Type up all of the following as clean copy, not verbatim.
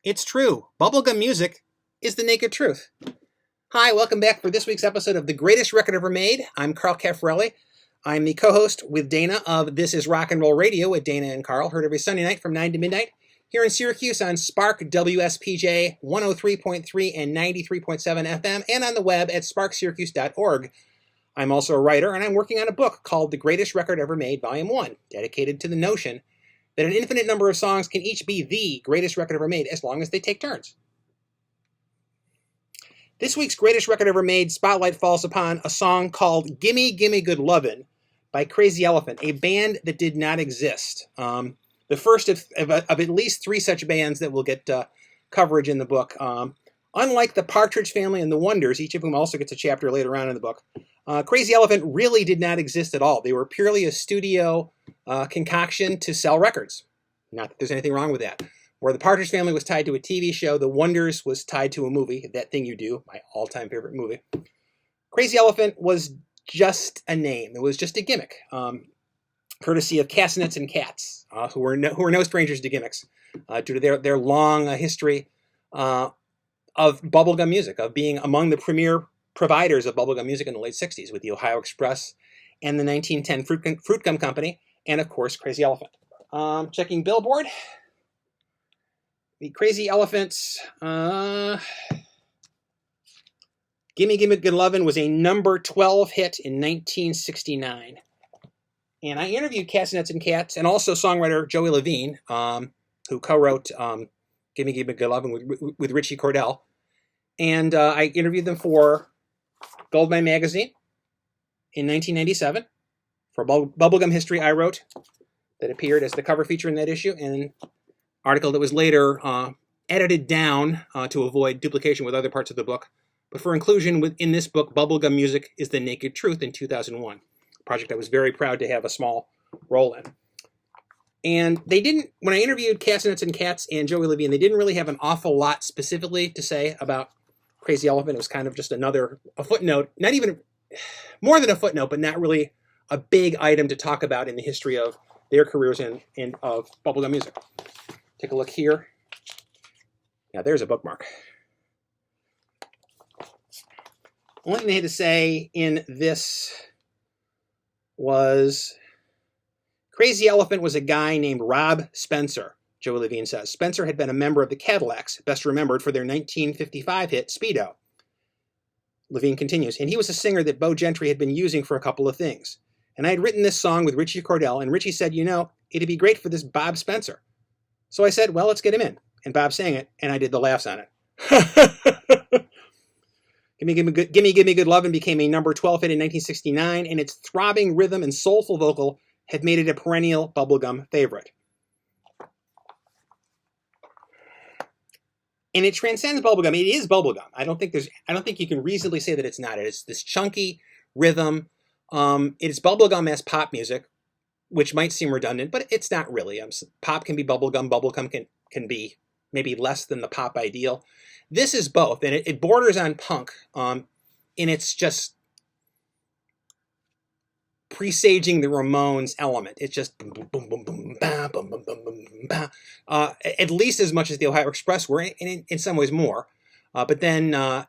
It's true. Bubblegum music is the naked truth. Hi, welcome back for this week's episode of The Greatest Record Ever Made. I'm Carl Caffarelli. I'm the co-host with Dana of This Is Rock and Roll Radio with Dana and Carl, heard every Sunday night from 9 to midnight here in Syracuse on Spark WSPJ 103.3 and 93.7 FM and on the web at sparksyracuse.org. I'm also a writer, and I'm working on a book called The Greatest Record Ever Made, Volume 1, dedicated to the notion that an infinite number of songs can each be the greatest record ever made as long as they take turns. This week's Greatest Record Ever Made spotlight falls upon a song called Gimme, Gimme Good Lovin' by Crazy Elephant, a band that did not exist. The first of at least three such bands that will get coverage in the book. Unlike the Partridge Family and the Wonders, each of whom also gets a chapter later on in the book, Crazy Elephant really did not exist at all. They were purely a studio concoction to sell records. Not that there's anything wrong with that. Where the Partridge Family was tied to a TV show, the Wonders was tied to a movie, That Thing You Do, my all-time favorite movie. Crazy Elephant was just a name. It was just a gimmick, courtesy of Castanets and Cats, who were no strangers to gimmicks, due to their long history of bubblegum music, of being among the premier providers of bubblegum music in the late 60s with the Ohio Express and the 1910 Fruit Gum Company, and of course Crazy Elephant. Checking Billboard. The Crazy Elephants' Gimme Gimme Good Lovin' was a number 12 hit in 1969. And I interviewed Castanets and Cats and also songwriter Joey Lovin, who co-wrote Gimme Gimme Good Lovin' with Richie Cordell. And I interviewed them for Goldmine Magazine in 1997 for Bubblegum History I wrote that appeared as the cover feature in that issue, and an article that was later edited down to avoid duplication with other parts of the book, but for inclusion in this book, Bubblegum Music is the Naked Truth, in 2001, a project I was very proud to have a small role in. And they didn't, when I interviewed Castanets and Cats and Joey Lovin, they didn't really have an awful lot specifically to say about Crazy Elephant. It was kind of just a footnote, not even, more than a footnote, but not really a big item to talk about in the history of their careers and of bubblegum music. Take a look here. Yeah, there's a bookmark. Only thing they had to say in this was Crazy Elephant was a guy named Rob Spencer, Joey Lovin says. Spencer had been a member of the Cadillacs, best remembered for their 1955 hit, Speedo. Lovin continues, and he was a singer that Bo Gentry had been using for a couple of things. And I had written this song with Richie Cordell, and Richie said, it'd be great for this Bob Spencer. So I said, well, let's get him in. And Bob sang it, and I did the laughs on it. Gimme Gimme Good Lovin' became a number 12 hit in 1969, and its throbbing rhythm and soulful vocal had made it a perennial bubblegum favorite. And it transcends bubblegum. It is bubblegum. I don't think you can reasonably say that it's not. It's this chunky rhythm. It is bubblegum as pop music, which might seem redundant, but it's not really. Pop can be bubblegum. Bubblegum can be maybe less than the pop ideal. This is both, and it borders on punk in its just presaging the Ramones element. It's just boom, boom, boom, boom, boom, bah, boom, boom, boom, boom, bah. At least as much as the Ohio Express were, in some ways more, but then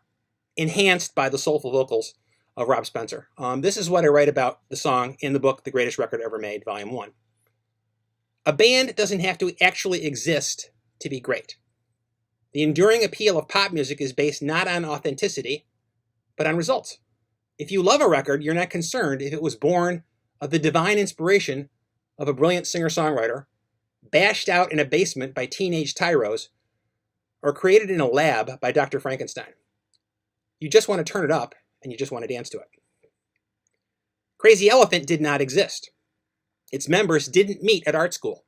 enhanced by the soulful vocals of Rob Spencer. This is what I write about the song in the book, The Greatest Record Ever Made, Volume 1. A band doesn't have to actually exist to be great. The enduring appeal of pop music is based not on authenticity, but on results. If you love a record, you're not concerned if it was born of the divine inspiration of a brilliant singer-songwriter, bashed out in a basement by teenage tyros, or created in a lab by Dr. Frankenstein. You just want to turn it up, and you just want to dance to it. Crazy Elephant did not exist. Its members didn't meet at art school.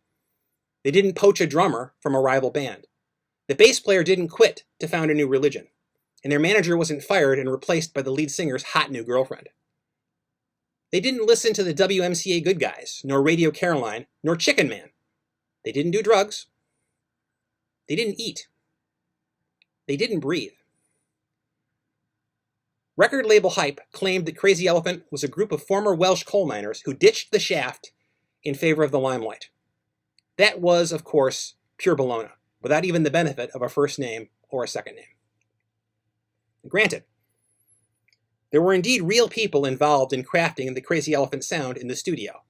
They didn't poach a drummer from a rival band. The bass player didn't quit to found a new religion. And their manager wasn't fired and replaced by the lead singer's hot new girlfriend. They didn't listen to the WMCA Good Guys, nor Radio Caroline, nor Chicken Man. They didn't do drugs. They didn't eat. They didn't breathe. Record label Hype claimed that Crazy Elephant was a group of former Welsh coal miners who ditched the shaft in favor of the limelight. That was, of course, pure baloney. without even the benefit of a first name or a second name. Granted, there were indeed real people involved in crafting the Crazy Elephant sound in the studio.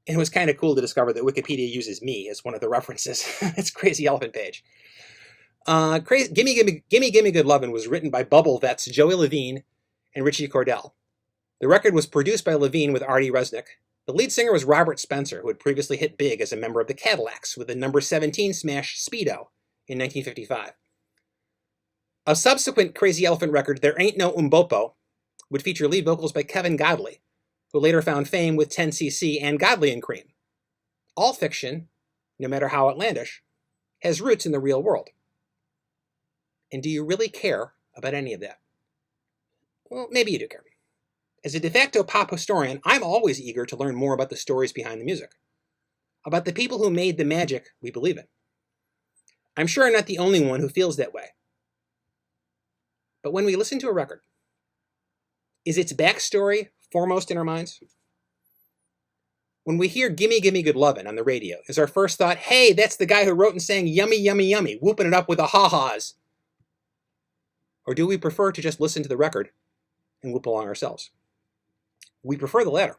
And it was kind of cool to discover that Wikipedia uses me as one of the references. It's Crazy Elephant page. Gimme, Gimme Good Lovin' was written by Bubble vets Joey Lovin and Richie Cordell. The record was produced by Lovin with Artie Resnick. The lead singer was Robert Spencer, who had previously hit big as a member of the Cadillacs with the number 17 smash Speedo in 1955. A subsequent Crazy Elephant record, There Ain't No Umbopo, would feature lead vocals by Kevin Godley, who later found fame with 10cc and Godley and Cream. All fiction, no matter how outlandish, has roots in the real world. And do you really care about any of that? Well, maybe you do care. As a de facto pop historian, I'm always eager to learn more about the stories behind the music, about the people who made the magic we believe in. I'm sure I'm not the only one who feels that way. But when we listen to a record, is its backstory foremost in our minds? When we hear Gimme Gimme Good Lovin' on the radio, is our first thought, hey, that's the guy who wrote and sang Yummy Yummy Yummy, whooping it up with the ha-has? Or do we prefer to just listen to the record and whoop along ourselves? We prefer the latter.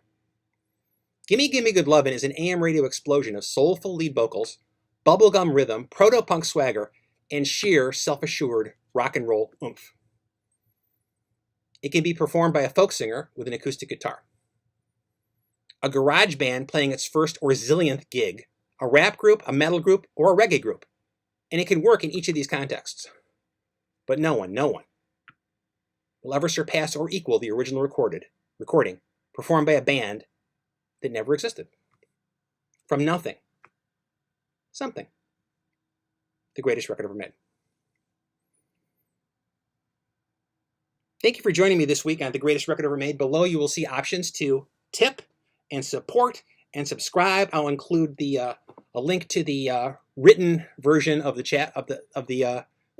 Gimme Gimme Good Lovin' is an AM radio explosion of soulful lead vocals, bubblegum rhythm, proto-punk swagger, and sheer self-assured rock and roll oomph. It can be performed by a folk singer with an acoustic guitar, a garage band playing its first or zillionth gig, a rap group, a metal group, or a reggae group, and it can work in each of these contexts. But no one will ever surpass or equal the original recording performed by a band that never existed. From nothing, something. The greatest record ever made. Thank you for joining me this week on The Greatest Record Ever Made. Below you will see options to tip and support and subscribe. I'll include a link to the written version of the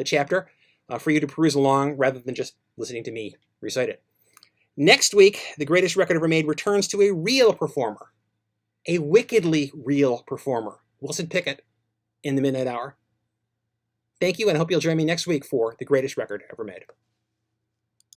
chapter for you to peruse along rather than just listening to me recite it. Next week, The Greatest Record Ever Made returns to a real performer, a wickedly real performer, Wilson Pickett, in the Midnight Hour. Thank you, and I hope you'll join me next week for The Greatest Record Ever Made.